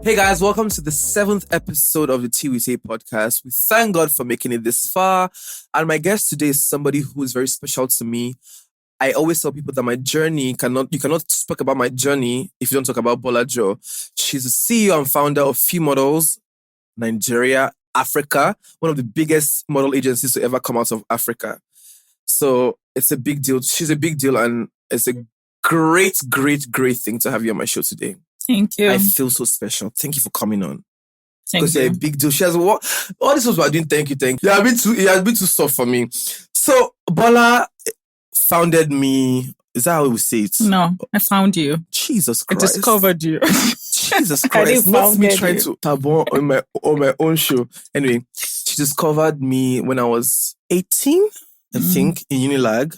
Hey guys, welcome to the 7th episode of the Tea We Say podcast. We thank God for making it this far. And my guest today is somebody who is very special to me. I always tell people that my journey you cannot speak about my journey if you don't talk about Bolajo. She's the CEO and founder of Few Models, Nigeria, Africa, one of the biggest model agencies to ever come out of Africa. So it's a big deal. She's a big deal, and it's a great thing to have you on my show today. Thank you. I feel so special. Thank you for coming on. Thank Because you. you're a big deal. She has all this was what I didn't thank you. It has been too soft for me. So Bola founded me. Is that how we say it? No, I found you. Jesus I Christ. discovered you. Jesus I Christ. didn't Not found me you. trying to taboo on my own show. Anyway, she discovered me when I was 18, I think, in Unilag.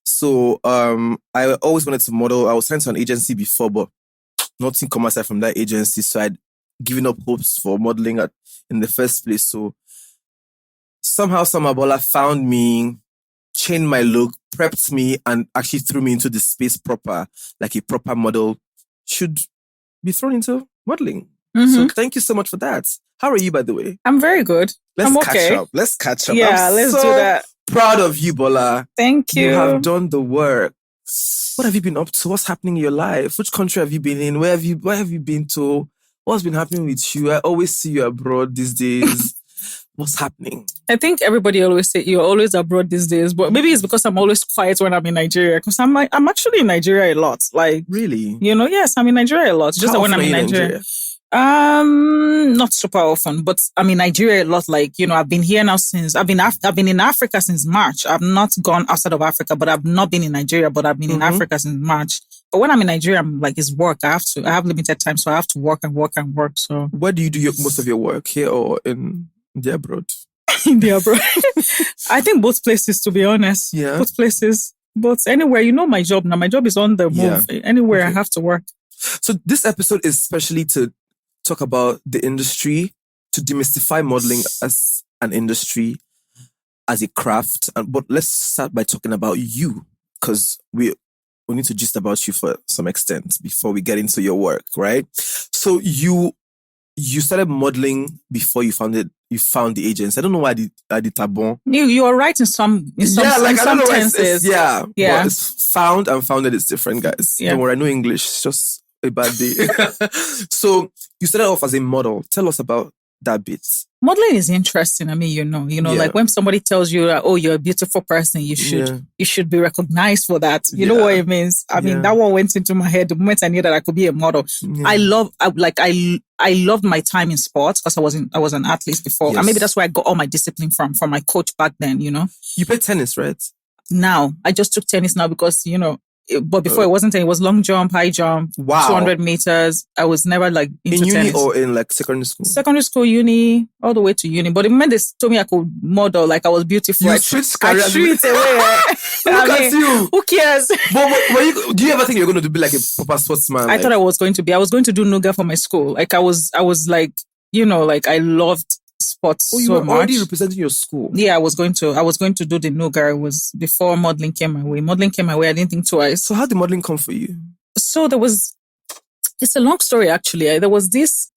So I always wanted to model. I was signed to an agency before, but nothing come aside from that agency. So I'd given up hopes for modeling in the first place. So somehow Bola found me, changed my look, prepped me, and actually threw me into the space proper, like a proper model should be thrown into modeling. So thank you so much for that. How are you, by the way? I'm very good. I'm okay. Let's catch up. Yeah, let's do that. Proud of you, Bola. Thank you. You have done the work. What have you been up to? What's happening in your life? Which country have you been in? Where have you been to? What's been happening with you? I always see you abroad these days. What's happening? I think everybody always say you're always abroad these days, but maybe it's because I'm always quiet when I'm in Nigeria. Because I'm actually in Nigeria a lot. Like, really? Yes, I'm in Nigeria a lot. Just that when I'm in Nigeria. Not super often, but I'm in Nigeria a lot. Like, I've been here now since I've been in Africa since March. I've not gone outside of Africa, but I've not been in Nigeria, but I've been in Africa since March. But when I'm in Nigeria, I'm like, it's work. I have limited time, so I have to work and work and work. So where do you do most of your work, here or in the abroad? In the abroad. I think both places, to be honest. Yeah. Both places. But anywhere, my job now. My job is on the move. Yeah. Anywhere I have to work. So this episode is especially to talk about the industry, to demystify modeling as an industry, as a craft. But let's start by talking about you, because we need to gist about you for some extent before we get into your work, right? So you started modeling before you found the agency. I don't know why I did tabon. You are right in some tenses. Yeah. But it's found and founded is different, guys. Yeah. Don't worry, I know English. It's just a bad day. So you started off as a model. Tell us about that bit. Modeling is interesting. I mean, like when somebody tells you, oh, you're a beautiful person, you should be recognized for that. You know what it means? I mean, that one went into my head the moment I knew that I could be a model. Yeah. I loved my time in sports because I was an athlete before. Yes. And maybe that's where I got all my discipline from my coach back then, You played tennis, right? Now, I just took tennis now because, but before it wasn't tennis, it was long jump, high jump, 200 meters. I was never like into tennis. In uni or in like secondary school? Secondary school, uni, all the way to uni. But the moment they told me I could model, like I was beautiful. I treat it away. Look at you. Who cares? But do you ever think you're going to be like a proper sportsman? I thought I was going to be. I was going to do Nuga for my school. Like I was like, like I loved sports so much. You were already representing your school? Yeah, I was going to do the Nuga. It was before modeling came my way. Modeling came my way. I didn't think twice. So how did modeling come for you? So it's a long story actually. There was this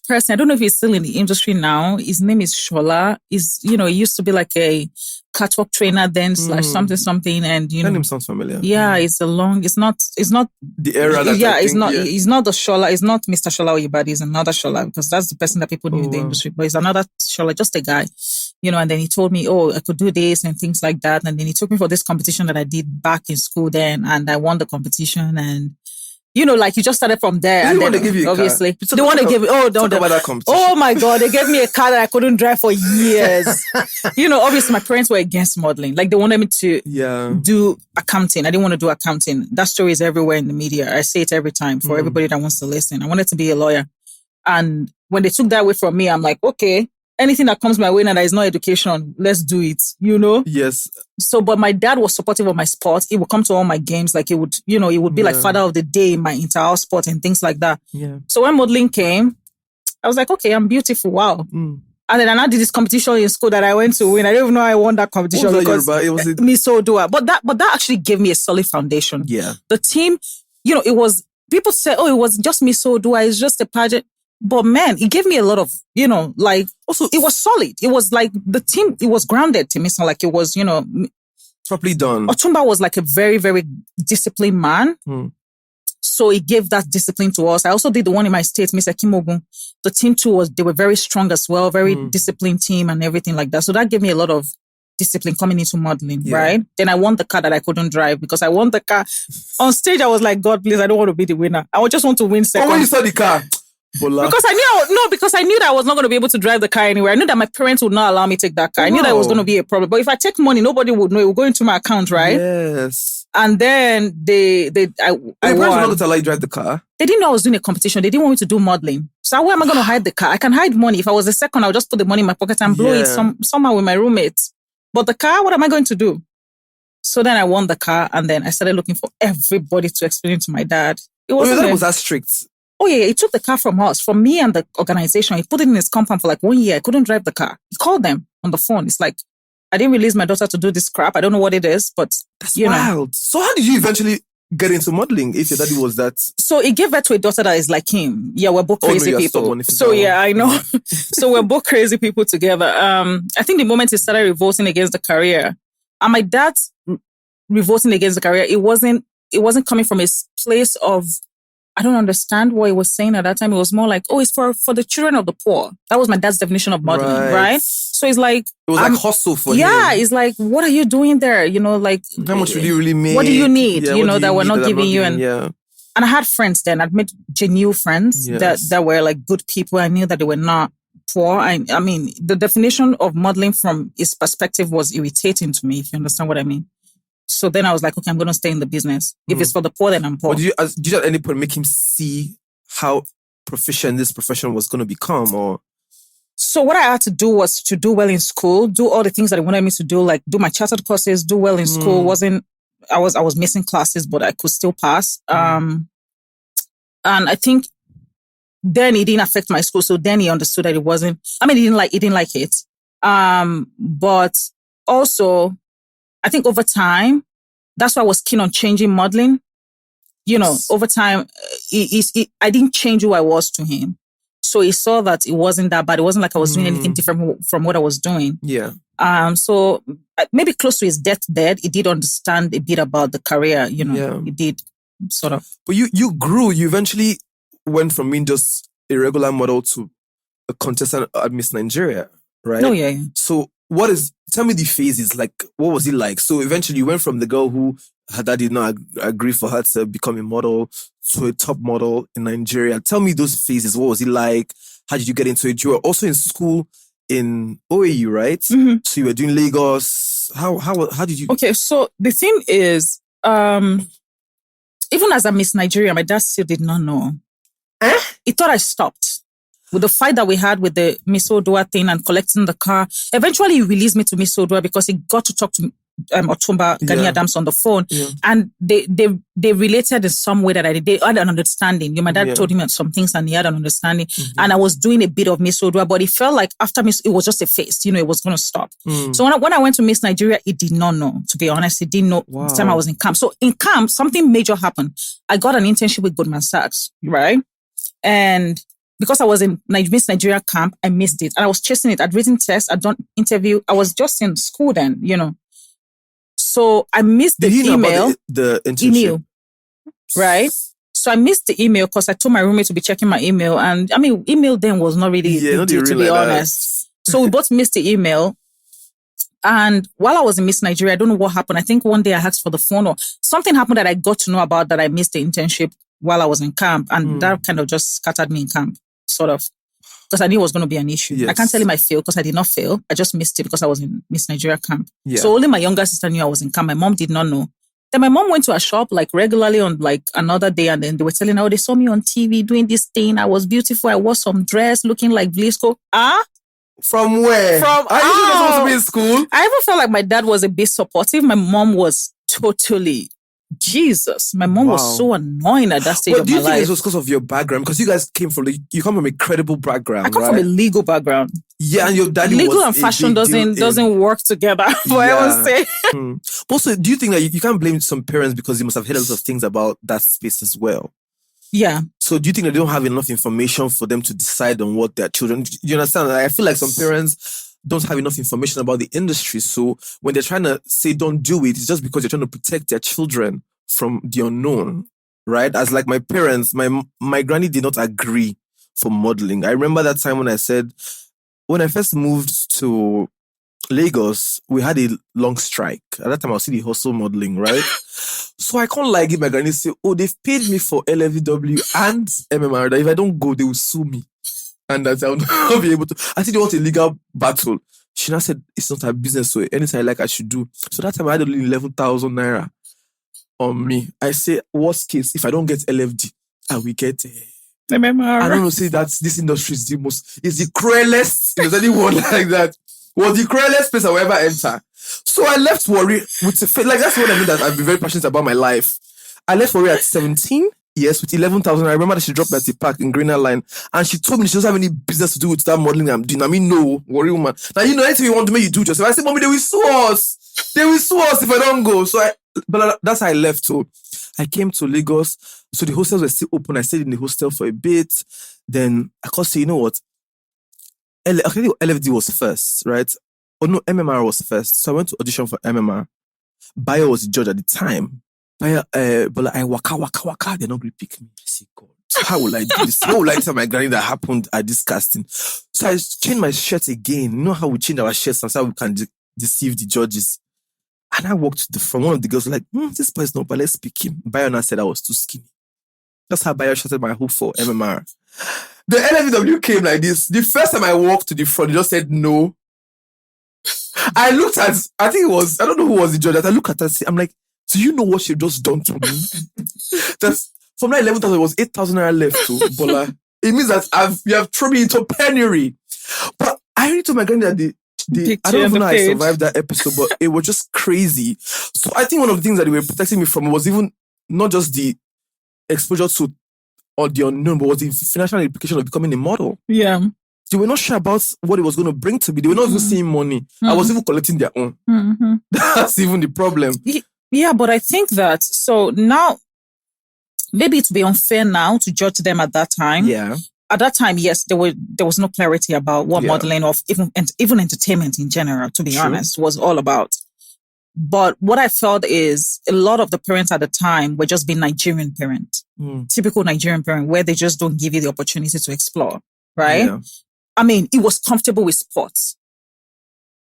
person, I don't know if he's still in the industry now. His name is Shola. He used to be like a catwalk trainer then / something. And that name sounds familiar. Yeah, it's not the era that he's not the Shola, it's not Mr. Shola Oyibadi, it's another Shola, because that's the person that people knew in the industry. But it's another Shola, just a guy. And then he told me, oh, I could do this and things like that. And then he took me for this competition that I did back in school then, and I won the competition. And like you just started from there. They want to give you obviously. A car. They want to give talk about that competition. Oh my God, they gave me a car that I couldn't drive for years. Obviously my parents were against modeling. Like they wanted me to do accounting. I didn't want to do accounting. That story is everywhere in the media. I say it every time for everybody that wants to listen. I wanted to be a lawyer. And when they took that away from me, I'm like, okay, anything that comes my way now that is not education, let's do it, Yes. So, but my dad was supportive of my sport. He would come to all my games. Like he would be like father of the day in my inter-house sport and things like that. Yeah. So when modeling came, I was like, okay, I'm beautiful. Wow. And then I did this competition in school that I went to win. I don't even know I won that competition because me so do I. But that actually gave me a solid foundation. Yeah. The team, it was, people say, oh, it was just me so do I. It's just a pageant. But man, it gave me a lot of, also it was solid. It was like the team, it was grounded, Taymesan, like it was, properly done. Otumba was like a very, very disciplined man. So it gave that discipline to us. I also did the one in my state, Mr. Kimogun. The team too they were very strong as well, very disciplined team and everything like that. So that gave me a lot of discipline coming into modeling, right? Then I won the car that I couldn't drive because I won the car. On stage, I was like, God, please, I don't want to be the winner. I just want to win second. Oh, when you saw the car? Bola. Because I knew that I was not going to be able to drive the car anywhere. I knew that my parents would not allow me to take that car. I knew that it was going to be a problem. But if I take money, nobody would know. It would go into my account, right? Yes. And then I parents were not going to allow you drive the car? They didn't know I was doing a competition. They didn't want me to do modeling. So where am I going to hide the car? I can hide money. If I was the second, I'll just put the money in my pocket and blow it somehow with my roommates. But the car, what am I going to do? So then I won the car and then I started looking for everybody to explain it to my dad. It was that strict? Oh yeah, he took the car from us, from me and the organization. He put it in his compound for like 1 year. I couldn't drive the car. He called them on the phone. It's like, I didn't release my daughter to do this crap. I don't know what it is, but that's wild. So how did you eventually get into modeling if your daddy was that? So he gave birth to a daughter that is like him. Yeah, we're both crazy people. So yeah, I know. So we're both crazy people together. I think the moment he started revolting against the career, and my dad's revolting against the career, it wasn't coming from his place of, I don't understand what he was saying at that time. It was more like, it's for the children of the poor. That was my dad's definition of modeling, right? So it's like... It was like hustle for him. Yeah, it's like, what are you doing there? Like... How much will you really make? What do you need? That we're not giving you. And I had friends then. I'd made genuine friends that were like good people. I knew that they were not poor. I mean, the definition of modeling from his perspective was irritating to me, if you understand what I mean. So then I was like, okay, I'm going to stay in the business. If it's for the poor, then I'm poor. But did you at any point make him see how proficient this profession was going to become? Or So what I had to do was to do well in school, do all the things that he wanted me to do, like do my chartered courses, do well in school. I was missing classes, but I could still pass. And I think then it didn't affect my school. So then he understood that it wasn't, he didn't like it. But also, I think over time, that's why I was keen on changing modeling. Over time, I didn't change who I was to him. So he saw that it wasn't that bad. It wasn't like I was doing anything different from what I was doing. Yeah. So maybe close to his deathbed, he did understand a bit about the career. He did sort of. But you grew. You eventually went from being just a regular model to a contestant at Miss Nigeria, right? Oh, yeah. So tell me the phases, like, what was it like? So eventually you went from the girl who her dad did not agree for her to become a model to a top model in Nigeria. Tell me those phases. What was it like? How did you get into it? You were also in school in OAU, right? Mm-hmm. So you were doing Lagos. How did you? Okay, so the thing is, even as a Miss Nigeria, my dad still did not know. He thought I stopped. With the fight that we had with the Miss Odua thing and collecting the car, eventually he released me to Miss Odua because he got to talk to Otumba Gani Adams on the phone, and they related in some way that they had an understanding. My dad told him some things and he had an understanding, and I was doing a bit of Miss Odua, but it felt like after Miss, it was just a phase. It was going to stop. So when I went to Miss Nigeria, he did not know. To be honest, he didn't know the time I was in camp. So in camp, something major happened. I got an internship with Goldman Sachs, right? And because I was in Miss Nigeria camp, I missed it. And I was chasing it. I'd written tests. I'd done interview. I was just in school then, So I missed the email. The internship? He knew, right? So I missed the email because I told my roommate to be checking my email. And email then was not really a big deal, to be honest. So we both missed the email. And while I was in Miss Nigeria, I don't know what happened. I think one day I asked for the phone or something happened that I got to know about that I missed the internship while I was in camp. And that kind of just scattered me in camp. Sort of, because I knew it was going to be an issue. Yes. I can't tell him I failed because I did not fail. I just missed it because I was in Miss Nigeria camp. Yeah. So only my younger sister knew I was in camp. My mom did not know. Then my mom went to a shop like regularly on like another day, and then they were telling her, they saw me on TV doing this thing. I was beautiful. I wore some dress looking like Blisco. From where? Are you supposed to be in school? I even felt like my dad was a bit supportive. My mom was totally... Jesus, my mom was so annoying at that stage of my life. Do you think it was because of your background? Because you guys you come from a credible background, I come from a legal background. Yeah, and your daddy legal and fashion doesn't work together. I would say. Also, do you think that you can't blame some parents because you must have heard a lot of things about that space as well? Yeah. So do you think they don't have enough information for them to decide on what their children... Do you understand? I feel like some parents don't have enough information about the industry. So when they're trying to say don't do it, it's just because they're trying to protect their children from the unknown, right? As like my parents, my granny did not agree for modeling. I remember that time when I said, when I first moved to Lagos, we had a long strike. At that time, I was still the hustle modeling, right? So I can't like give my granny say, oh, they've paid me for LFW and MMR, that if I don't go, they will sue me. And that I'll not be able to. I think they want a legal battle. She now said, it's not her business, so anything I like, I should do. So that time I had only 11,000 naira on me. I say, worst case, if I don't get LFD, I will get MMR. I don't know, say that this industry is the cruelest. If there's anyone like that, was the cruelest place I will ever enter. So I left Warri with the like that's what I mean, that I've been very passionate about my life. I left Warri at 17, yes, with 11,000. I remember that she dropped me at the park in Greener Line, and she told me she doesn't have any business to do with that modeling I'm doing. I mean, no, Warri woman. Now you know anything you want to make you do yourself. I said, mommy, they will sue us. They will sue us if I don't go. But that's how I left. So I came to Lagos. So the hostels were still open. I stayed in the hostel for a bit. Then I could say, you know what? Actually, LFD was first, right? Oh no, MMR was first. So I went to audition for MMR. Bayo was the judge at the time. Bayo, Bola, I waka. They're not going to pick me. I say, God, how will I do this? How will I tell my granny that happened at this casting? So I changed my shirt again. You know how we change our shirts and so we can deceive the judges. And I walked to the front. One of the girls was like, this boy is not, but let's pick him. Bayo now said I was too skinny. That's how Bayo shouted my hoop for MMR. The LFW came like this. The first time I walked to the front, he just said no. I looked at, I think it was, I don't know who was the judge. I looked at her and I'm like, do you know what you've just done to me? That's from that 11,000, it was 8,000 naira left to Bola. It means that you have thrown me into penury. But I really told my granny that I don't even know how I survived that episode, but it was just crazy. So I think one of the things that they were protecting me from was even not just the exposure to or the unknown, but was the financial implication of becoming a model. Yeah. They were not sure about what it was going to bring to me. They were not even seeing money. I was even collecting their own. That's even the problem. Yeah, but I think that, so now, maybe to be unfair now to judge them at that time. Yeah. At that time, yes, there was no clarity about what modeling of even entertainment in general, to be honest, was all about. But what I felt is a lot of the parents at the time were just being Nigerian parents, typical Nigerian parent, where they just don't give you the opportunity to explore, right? Yeah. I mean, it was comfortable with sports.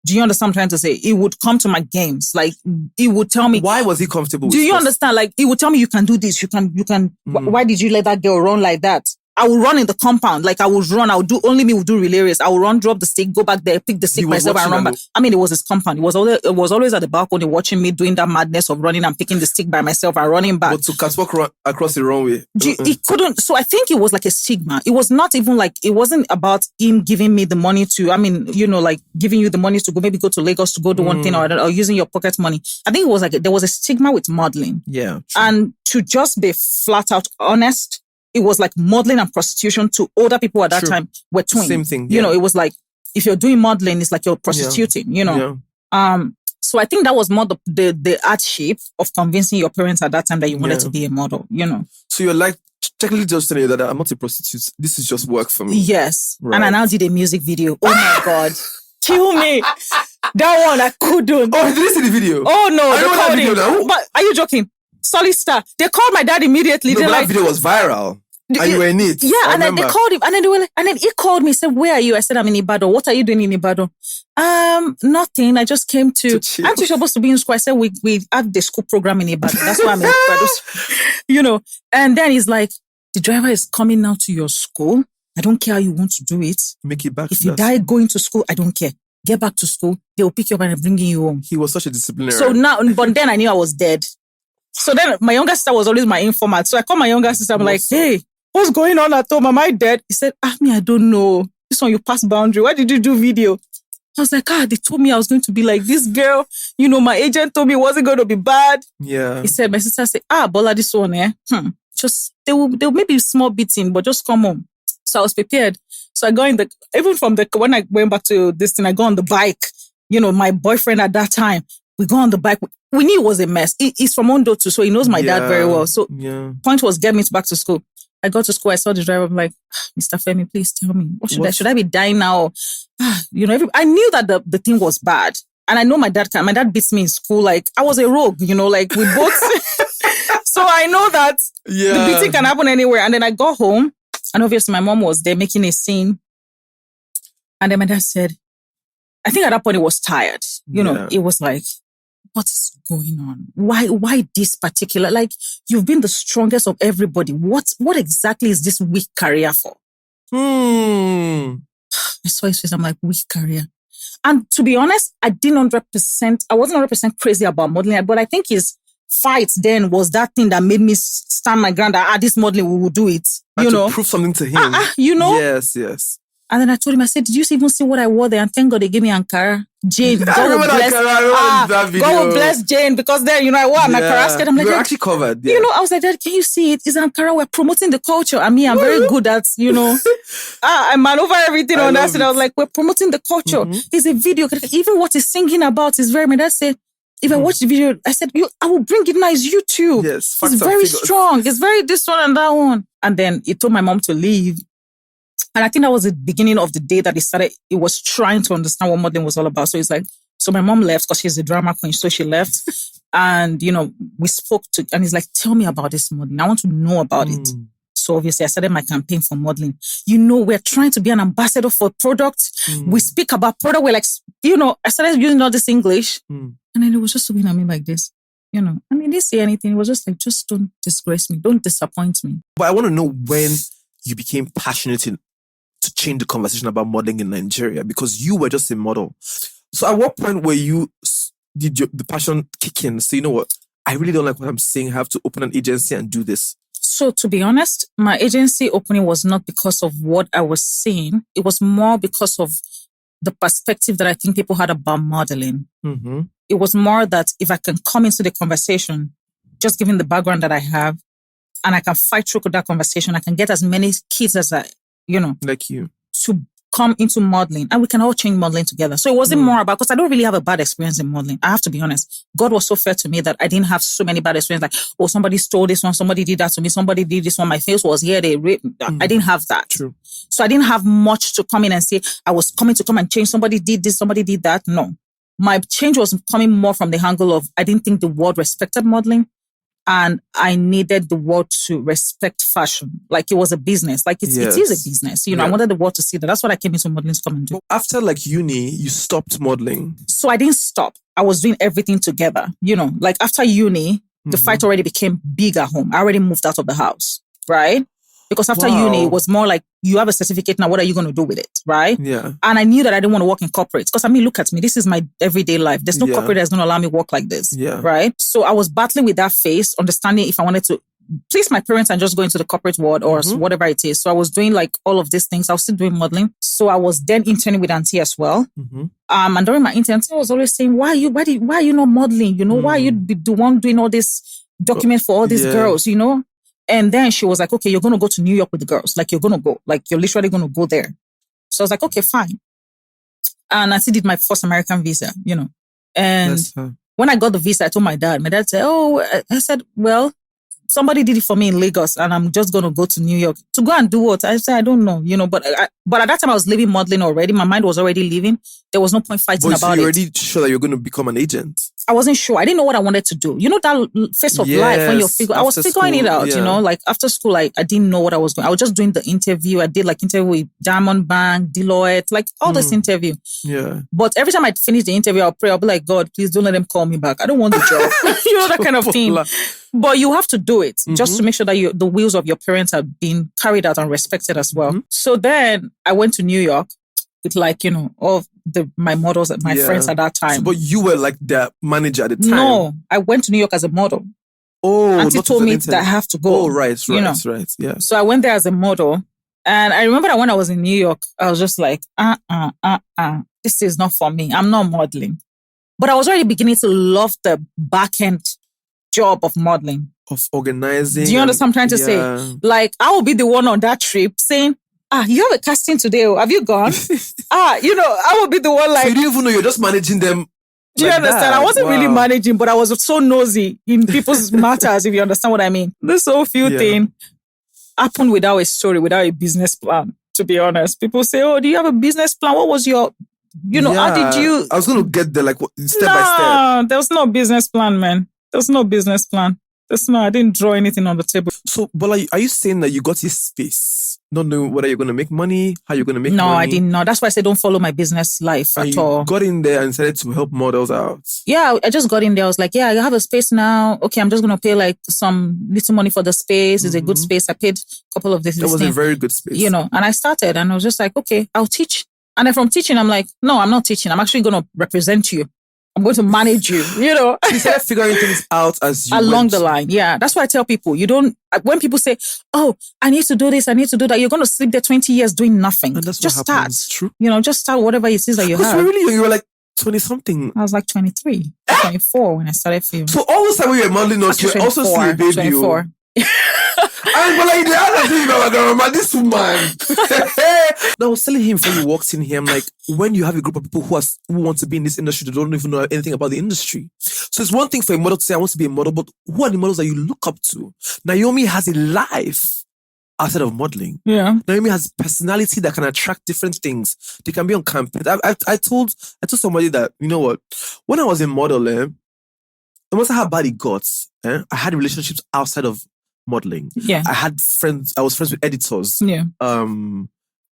Do you understand what I'm trying to say? It would come to my games. Like, it would tell me... Why was he comfortable with sports? Do you understand? Like, it would tell me, you can do this, you can... Why did you let that girl run like that? I will run in the compound. Like, I would run. Only me would do relay race. I will run, drop the stick, go back there, pick the stick myself and run back. I mean, it was his compound. It was always at the balcony watching me doing that madness of running and picking the stick by myself and running back. But to catwalk across the runway. He couldn't. So I think it was like a stigma. It was not even like, it wasn't about him giving me the money to, I mean, you know, like giving you the money to maybe go to Lagos to go do one thing or using your pocket money. I think it was like, there was a stigma with modeling. Yeah. True. And to just be flat out honest, it was like modeling and prostitution to older people at that time were twins. Same thing. You know, it was like, if you're doing modeling, it's like you're prostituting, you know. Yeah. So I think that was more the hardship of convincing your parents at that time that you wanted to be a model, you know. So you're like, technically just telling you that I'm not a prostitute. This is just work for me. Yes. Right. And I now did a music video. Oh my God. Kill me. That one, I couldn't. Oh, did you see the video? Oh no. I know that video now. But are you joking? Solid star. They called my dad immediately. No, that video was viral. And you were in it. Yeah, and then they called him, and then and then he called me, said, "Where are you?" I said, "I'm in Ibadan." "What are you doing in Ibadan?" Nothing. I just came to I'm supposed to be in school. I said, we have the school program in Ibadan. That's why I'm in Ibadan. You know. And then he's like, "The driver is coming now to your school. I don't care how you want to do it. Make it back. If you die going to school, I don't care. Get back to school. They will pick you up and bring you home." He was such a disciplinarian. So now, but then I knew I was dead. So then my younger sister was always my informant. So I called my younger sister. I'm like, "Hey, what's going on at home? Am I dead?" He said, I don't know. This one, you passed boundary. Why did you do video? I was like, they told me I was going to be like this girl. You know, my agent told me it wasn't going to be bad. Yeah. He said, my sister said, Bola, this one, just, they will maybe small beating, but just come home. So I was prepared. So I got when I went back to this thing, I got on the bike. You know, my boyfriend at that time, we go on the bike. We knew it was a mess. He's from Ondo too, so he knows my dad very well. So point was, get me back to school. I got to school, I saw the driver, I'm like, Mr. Femi, please tell me, should I be dying now? I knew that the thing was bad. And I know my dad beats me in school. Like, I was a rogue, like we both. So I know that the beating can happen anywhere. And then I got home, and obviously my mom was there making a scene. And then my dad said, I think at that point he was tired. It was like, what is going on? Why this particular? Like, you've been the strongest of everybody. What exactly is this weak career for? I saw his face. I'm like, weak career. And to be honest, I wasn't 100% crazy about modeling, but I think his fight then was that thing that made me stand my ground that, this modeling, we will do it. To prove something to him. Yes. And then I told him, I said, did you even see what I wore there? And thank God they gave me Ankara. Jane, God will bless Jane, because then, I wore an Ankara skirt. I'm like, you're actually covered. Yeah. I was like, Dad, can you see it? It's Ankara. We're promoting the culture. I mean, I'm very good at, I maneuver everything on that. And I was like, we're promoting the culture. It's a video. Even what he's singing about is my dad said, if I watch the video, I said, I will bring it now. It's YouTube. Yes. It's very strong. It's very this one and that one. And then he told my mom to leave. And I think that was the beginning of the day that it was trying to understand what modeling was all about. So it's like, so my mom left because she's a drama queen. So she left and, we spoke and he's like, tell me about this modeling. I want to know about it. So obviously I started my campaign for modeling. We're trying to be an ambassador for product. We speak about product. We're like, I started using all this English and then it was just looking at me like this, and he didn't say anything. It was just like, just don't disgrace me. Don't disappoint me. But I want to know when you became passionate to change the conversation about modeling in Nigeria, because you were just a model. So at what point did the passion kick in? So you know what? I really don't like what I'm saying. I have to open an agency and do this. So to be honest, my agency opening was not because of what I was seeing. It was more because of the perspective that I think people had about modeling. It was more that if I can come into the conversation, just given the background that I have, and I can fight through that conversation, I can get as many kids as like you, to come into modeling, and we can all change modeling together. So it wasn't more about, because I don't really have a bad experience in modeling. I have to be honest. God was so fair to me that I didn't have so many bad experiences. Like, somebody stole this one, somebody did that to me, somebody did this one, my face was here, they raped. I didn't have that. True. So I didn't have much to come in and say, I was coming to come and change. Somebody did this, somebody did that. No. My change was coming more from the angle of, I didn't think the world respected modeling. And I needed the world to respect fashion. Like, it was a business. Like, it is a business. I wanted the world to see that. That's what I came into modeling to come and do. After uni, you stopped modeling. So I didn't stop. I was doing everything together. Like after uni, the fight already became big at home. I already moved out of the house, right? Because after uni, it was more like, you have a certificate now, what are you going to do with it, right? Yeah. And I knew that I didn't want to work in corporates. Because look at me, this is my everyday life. There's no corporate that's going to allow me to work like this, right? So I was battling with that phase, understanding if I wanted to please my parents and just go into the corporate world or whatever it is. So I was doing like all of these things. I was still doing modeling. So I was then interning with Auntie as well. And during my intern, Auntie was always saying, why are you not modeling? Why are you the one doing all this documents for all these girls, And then she was like, okay, you're going to go to New York with the girls. Like, you're going to go. Like, you're literally going to go there. So I was like, okay, fine. And I still did my first American visa, And when I got the visa, I told my dad. My dad said, I said, well, somebody did it for me in Lagos and I'm just going to go to New York. To go and do what? I said, I don't know, But at that time, I was leaving modeling already. My mind was already leaving. There was no point fighting about it. But you already sure that you're going to become an agent? I wasn't sure. I didn't know what I wanted to do. that phase of life when you're figuring. I was figuring it out, Like after school, I didn't know what I was doing. I was just doing the interview. I did like interview with Diamond Bank, Deloitte, like all this interview. Yeah. But every time I'd finish the interview, I'll pray. I'll be like, God, please don't let them call me back. I don't want the job. That kind of thing. But you have to do it just to make sure that the wills of your parents are being carried out and respected as well. So then I went to New York with all my models and my friends at that time. But you were like the manager at the time? No, I went to New York as a model. Oh, Auntie told me that I have to go. Oh, right. Yeah. So I went there as a model. And I remember that when I was in New York, I was just like, this is not for me. I'm not modeling. But I was already beginning to love the back end job of modeling. Of organizing. Do you understand what I'm trying to say? Like, I will be the one on that trip saying, you have a casting today. Have you gone? I will be the one like... So you didn't even know, you're just managing them. Do you understand? I wasn't really managing, but I was so nosy in people's matters, if you understand what I mean. This whole few thing. happened without a story, without a business plan, to be honest. People say, oh, do you have a business plan? What was your, how did you? I was going to get there like step by step. There was no business plan, man. There was no business plan. I didn't draw anything on the table. So, Bola, are you saying that you got this space, not knowing whether you're going to make money, how you're going to make money? No, I didn't know. That's why I said don't follow my business life at all. Got in there and decided to help models out. Yeah, I just got in there. I was like, yeah, I have a space now. Okay, I'm just going to pay like some little money for the space. It's a good space. I paid a couple of this. It was a very good space. And I started and I was just like, okay, I'll teach. And then from teaching, I'm like, no, I'm not teaching. I'm actually going to represent you. I'm going to manage you, So you started figuring things out as you along the line. Yeah. That's why I tell people, when people say, oh, I need to do this, I need to do that, you're going to sleep there 20 years doing nothing. And that's just what happens. Start. True. Just start whatever it is that you have. Because really, you were like 20 something. I was like 23, 24 when I started filming. So all the time we were modeling, you were also seeing a baby. 24. But like the other thing about grandma, this woman. Now I was telling him before you walked in here, I'm like, when you have a group of people who want to be in this industry, they don't even know anything about the industry. So it's one thing for a model to say, I want to be a model, but who are the models that you look up to? Naomi has a life outside of modeling. Yeah. Naomi has personality that can attract different things. They can be on campaigns. I told somebody that, you know what, when I was a model, no matter how bad it got, I had relationships outside of modeling. Yeah. I was friends with editors. Yeah.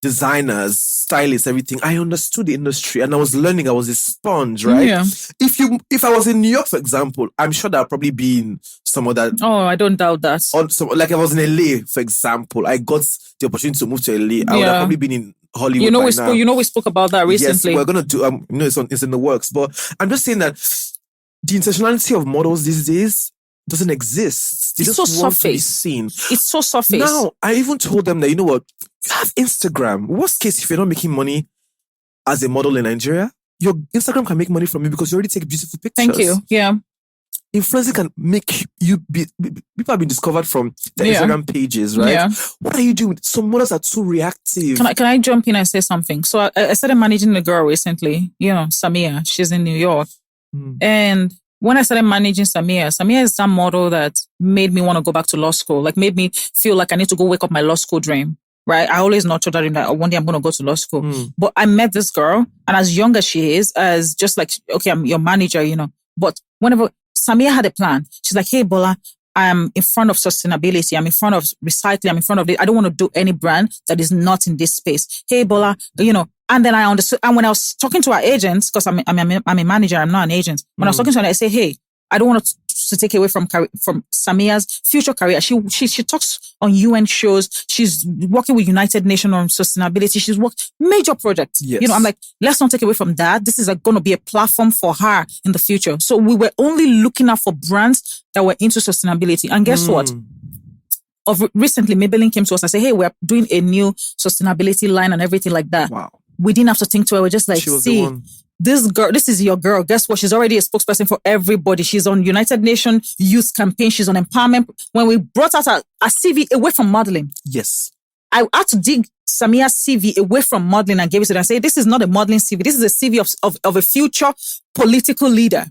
Designers, stylists, everything. I understood the industry and I was learning. I was a sponge, right? Yeah. If I was in New York, for example, I'm sure that I'd probably be in some of that. Oh, I don't doubt that. Like I was in LA, for example. I got the opportunity to move to LA. I would have probably been in Hollywood. We spoke about that recently. Yes, we're gonna do. It's in the works. But I'm just saying that the intentionality of models these days doesn't exist. They it's just so want surface. to be seen. It's so surface. Now, I even told them that, you know what, you have Instagram. Worst case, if you're not making money as a model in Nigeria, your Instagram can make money from you because you already take beautiful pictures. Thank you. Yeah. Influencing can make you be... People have been discovered from the Instagram pages, right? Yeah. What are you doing? Some models are too reactive. Can I jump in and say something? So I started managing a girl recently, Samia. She's in New York. And when I started managing Samia is that model that made me want to go back to law school, like made me feel like I need to go wake up my law school dream, right? I always nurtured that dream that one day I'm going to go to law school. But I met this girl, and as young as she is, as just like, okay, I'm your manager, but whenever Samia had a plan, she's like, hey, Bola, I'm in front of sustainability. I'm in front of recycling. I'm in front of it. I don't want to do any brand that is not in this space. Hey, Bola, and then I understood. And when I was talking to our agents, because I'm a manager, I'm not an agent. When I was talking to her, I say, hey, I don't want to take away from Samia's future career. She talks on UN shows. She's working with United Nations on sustainability. She's worked major projects. Yes. I'm like, let's not take away from that. This is going to be a platform for her in the future. So we were only looking out for brands that were into sustainability. And guess what? Recently, Maybelline came to us and said, hey, we're doing a new sustainability line and everything like that. Wow. We didn't have to think to her. We're just like, see, this girl, this is your girl. Guess what? She's already a spokesperson for everybody. She's on United Nations Youth Campaign. She's on empowerment. When we brought out a CV away from modeling. Yes. I had to dig Samia's CV away from modeling and gave it to her and say, this is not a modeling CV. This is a CV of a future political leader.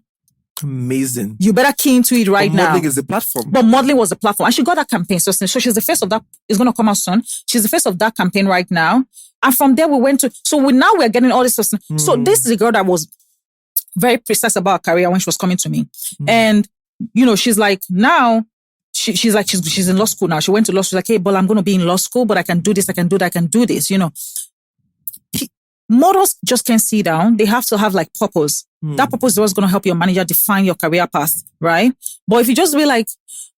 Amazing. You better key into it right now. Modeling is the platform. But modeling was the platform. And she got that campaign. So she's the face of that. It's going to come out soon. She's the face of that campaign right now. And from there we went to, now we're getting all this. So this is a girl that was very precise about her career when she was coming to me. And, she's like, now, she's in law school now. She went to law school. She's like, hey, Bola, I'm going to be in law school, but I can do this, I can do that, I can do this, Models just can't sit down. They have to have like purpose. That purpose is what's going to help your manager define your career path, right? But if you just be like,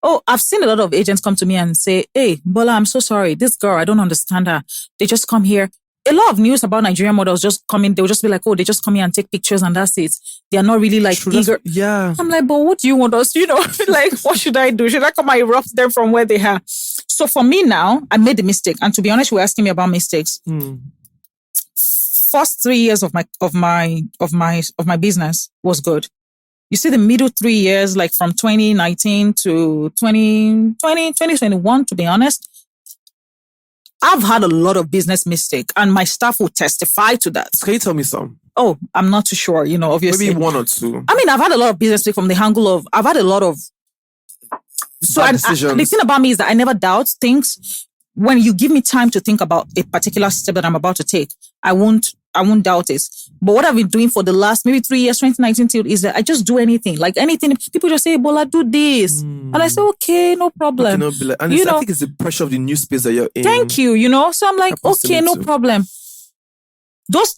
oh, I've seen a lot of agents come to me and say, hey, Bola, I'm so sorry. This girl, I don't understand her. They just come here. A lot of news about Nigerian models just come in. They'll just be like, oh, they just come here and take pictures and that's it. They are not really like eager. Yeah. I'm like, but what do you want us? Like, what should I do? Should I come and erupt them from where they are? So for me now, I made the mistake. And to be honest, you were asking me about mistakes. First 3 years of my business was good. You see the middle 3 years, like from 2019 to 2021, to be honest, I've had a lot of business mistake and my staff will testify to that. Can you tell me some? Oh, I'm not too sure, obviously. Maybe one or two. I mean, I've had a lot of business mistake from the angle of, I've had a lot of... So the thing about me is that I never doubt things. when you give me time to think about a particular step that I'm about to take, I won't doubt it. But what I've been doing for the last maybe 3 years, 2019 till, is that I just do anything. Like anything. People just say, Bola, do this. And I say, okay, no problem. I think it's the pressure of the new space that you're in. Thank you, So I'm like, okay, no problem.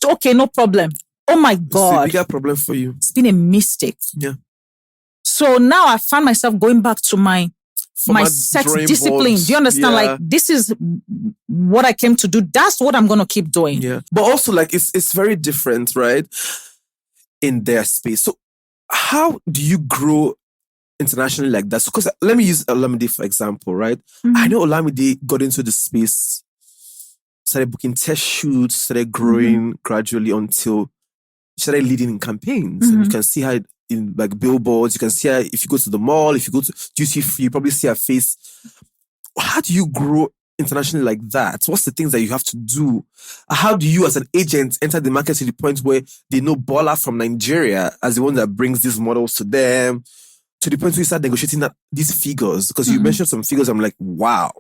Okay, no problem. Oh my God. It's a bigger problem for you. It's been a mistake. Yeah. So now I find myself going back to my set discipline. Do you understand? Yeah. Like, this is what I came to do. That's what I'm going to keep doing. Yeah. But also, like, it's very different, right? In their space. So how do you grow internationally like that? So, because let me use Olamide, for example, right? Mm-hmm. I know Olamide got into the space, started booking test shoots, started growing gradually until she started leading in campaigns. And you can see her in like billboards. You can see her if you go to the mall, if you go to duty free, you probably see her face. How do you grow internationally like that? What's the things that you have to do? How do you as an agent enter the market to the point where they know Bola from Nigeria as the one that brings these models to them, to the point where you start negotiating these figures? Because you mentioned some figures, I'm like, wow.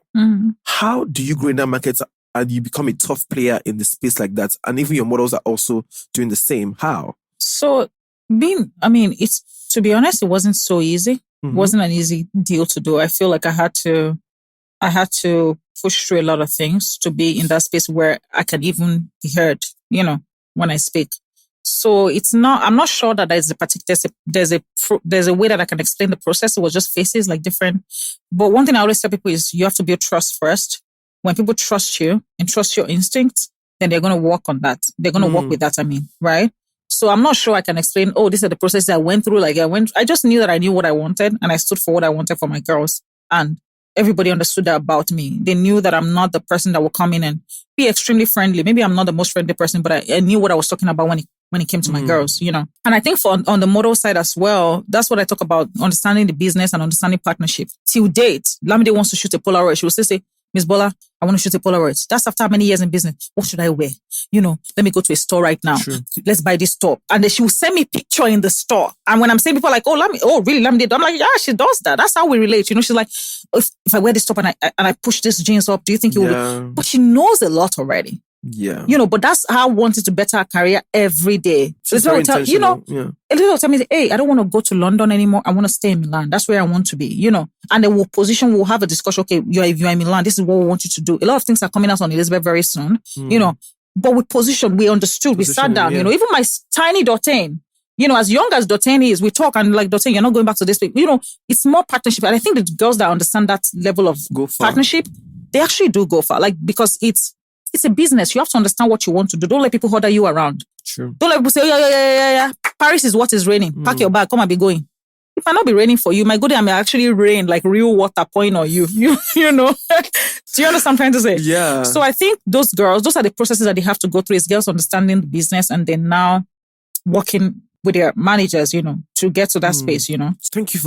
How do you grow in that market and you become a tough player in the space like that? And even your models are also doing the same. How? So to be honest, it wasn't so easy. It wasn't an easy deal to do. I feel like I had to push through a lot of things to be in that space where I can even be heard, when I speak. So I'm not sure that there's a way that I can explain the process. It was just faces like different. But one thing I always tell people is you have to build trust first. When people trust you and trust your instincts, then they're going to work on that. They're going to work with that, right? So I'm not sure I can explain, these are the processes I went through. I just knew that I knew what I wanted and I stood for what I wanted for my girls. And everybody understood that about me. They knew that I'm not the person that will come in and be extremely friendly. Maybe I'm not the most friendly person, but I knew what I was talking about when it came to my girls, And I think on the model side as well, that's what I talk about, understanding the business and understanding partnership. Till date, Lamide wants to shoot a Polaroid. She will say, Miss Bola, I want to shoot a Polaroid. That's after how many years in business? What should I wear? Let me go to a store right now. True. Let's buy this top. And then she will send me a picture in the store. And when I'm saying people are like, really, Lamide? I'm like, yeah, she does that. That's how we relate. She's like, if I wear this top and I push this jeans up, do you think it will be? But she knows a lot already. Yeah. But that's how I wanted to better her career every day. So it's very intentional. A little tell me, hey, I don't want to go to London anymore. I want to stay in Milan. That's where I want to be, And then we'll have a discussion. Okay, you're in Milan. This is what we want you to do. A lot of things are coming out on Elizabeth very soon, But with position, we understood. We sat down, even my tiny Dotain, as young as Dotain is, we talk and like, Dotain, you're not going back to this place. It's more partnership. And I think the girls that understand that level of partnership, they actually do go far. Like, because it's a business. You have to understand what you want to do. Don't let people order you around. True. Don't let people say, yeah. Paris is what is raining. Pack your bag. Come and be going. It might not be raining for you. My good, I may actually rain like real water pouring on you. Do you understand what I'm trying to say? Yeah. So I think those are the processes that they have to go through. Is girls understanding the business and then now working with their managers, to get to that space, Thank you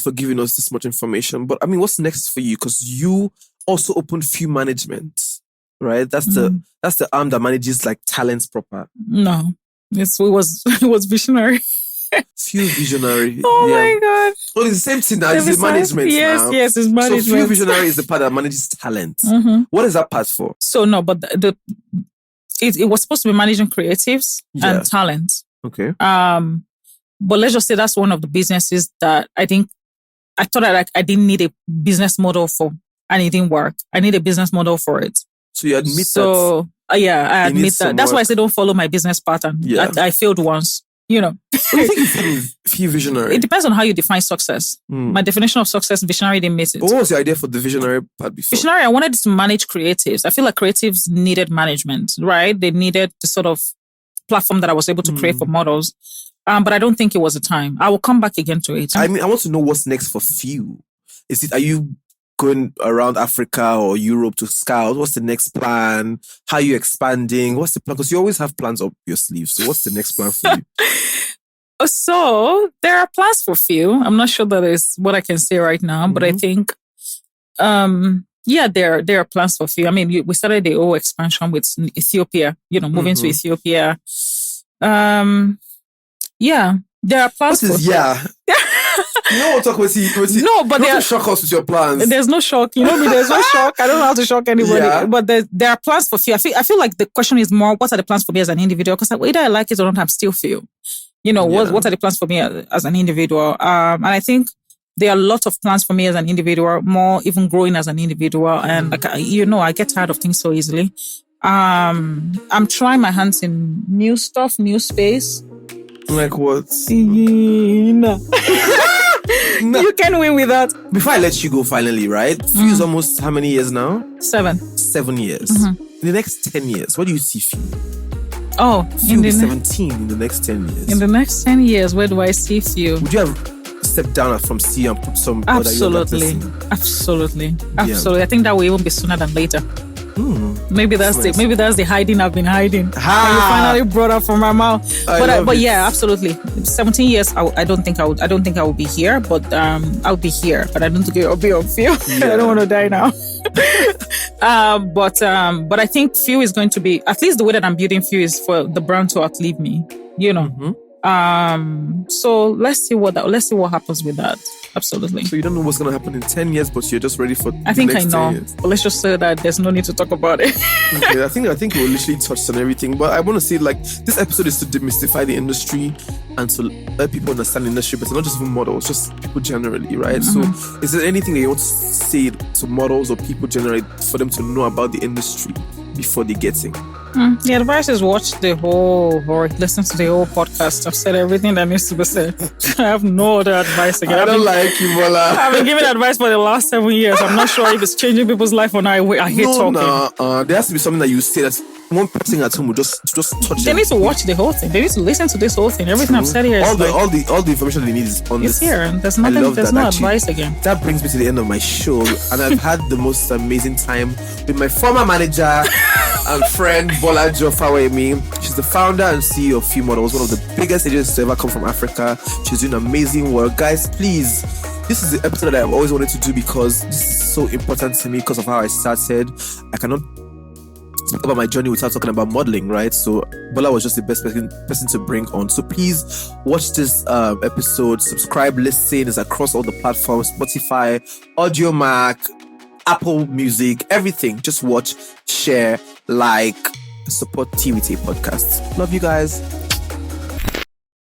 for giving us this much information. But what's next for you? Because you also opened Few Management. Right, that's the arm that manages like talents proper. No, it was visionary. Few Visionary. Oh my God! Well, it's the same thing now. It's the management. Yes, it's management. So Few Visionary is the part that manages talent. What is that part for? So no, but it was supposed to be managing creatives and talent. Okay. But let's just say that's one of the businesses that I thought that I didn't need a business model for, and it didn't work. I need a business model for it. So you admit that? I admit that. That's why I say don't follow my business pattern. Yeah. I failed once, What do you think is Few Visionary? It depends on how you define success. My definition of success, visionary didn't miss it. But what was the idea for the visionary part before? Visionary, I wanted to manage creatives. I feel like creatives needed management, right? They needed the sort of platform that I was able to create for models. But I don't think it was the time. I will come back again to it. I want to know what's next for Few. Are you going around Africa or Europe to scout? What's the next plan? How are you expanding? What's the plan? Because you always have plans up your sleeve. So what's the next plan for you? So there are plans for Few. I'm not sure that is what I can say right now, but I think, there are plans for Few. We started the whole expansion with Ethiopia, moving to Ethiopia. There are plans You don't want to talk with you. No, but you want to shock us with your plans. There's no shock. You know me, there's no shock. I don't know how to shock anybody. Yeah. But there are plans for few. I feel like the question is more, what are the plans for me as an individual? Because either I like it or not, I'm still few. You know, what are the plans for me as an individual? And I think there are lots of plans for me as an individual, more even growing as an individual. And like, I get tired of things so easily. I'm trying my hands in new stuff, new space. Like what? No. You can win with that. Before I let you go finally, right? Few is almost how many years now? 7 years. In the next 10 years, what do you see Few? Oh, Few will be 17 in the next 10 years. In the next 10 years, where do I see Few? Would you have stepped down from C and put some Absolutely. Yeah. I think that will even be sooner than later. Maybe that's nice. Maybe that's the hiding I've been hiding. You finally brought up from my mouth. But yeah, absolutely. 17 years. I don't think I would be here, but I'll be here. But I don't think I'll be on Few. Yeah. I don't want to die now. But I think Few is going to be, at least the way that I'm building Few is for the brand to outlive me. You know. So let's see what happens with that. Absolutely. So you don't know what's going to happen in 10 years, but you're just ready for I think I know. But let's just say that there's no need to talk about it. Okay, I think we'll literally touch on everything. But I want to say, like, this episode is to demystify the industry and to let people understand the industry, but not just even models, just people generally, right? So is there anything that you want to say to models or people generally for them to know about the industry before they get in? The advice is watch the whole or listen to the whole podcast. I've said everything that needs to be said. I have no other advice again. I don't like you, Bola. I've been giving advice for the last 7 years. I'm not sure if it's changing people's life or not. I hate talking. There has to be something that you say that one person at home will just touch They need to watch the whole thing. They need to listen to this whole thing. Everything I've said here is all the information they need is on this. It's here. There's nothing. There's no advice again. That brings me to the end of my show, and I've had the most amazing time with my former manager and friend Bolajo Fawehinmi. She's the founder and CEO of Few Models, one of the biggest agencies to ever come from Africa. She's doing amazing work, guys. Please. This is the episode that I've always wanted to do because this is so important to me because of how I started. I cannot speak about my journey without talking about modeling, right? So Bola was just the best person to bring on. So please watch this episode, subscribe, listen. It's across all the platforms, Spotify, Audiomack, Apple Music, everything. Just watch, share, like, support TWT Podcast. Love you guys.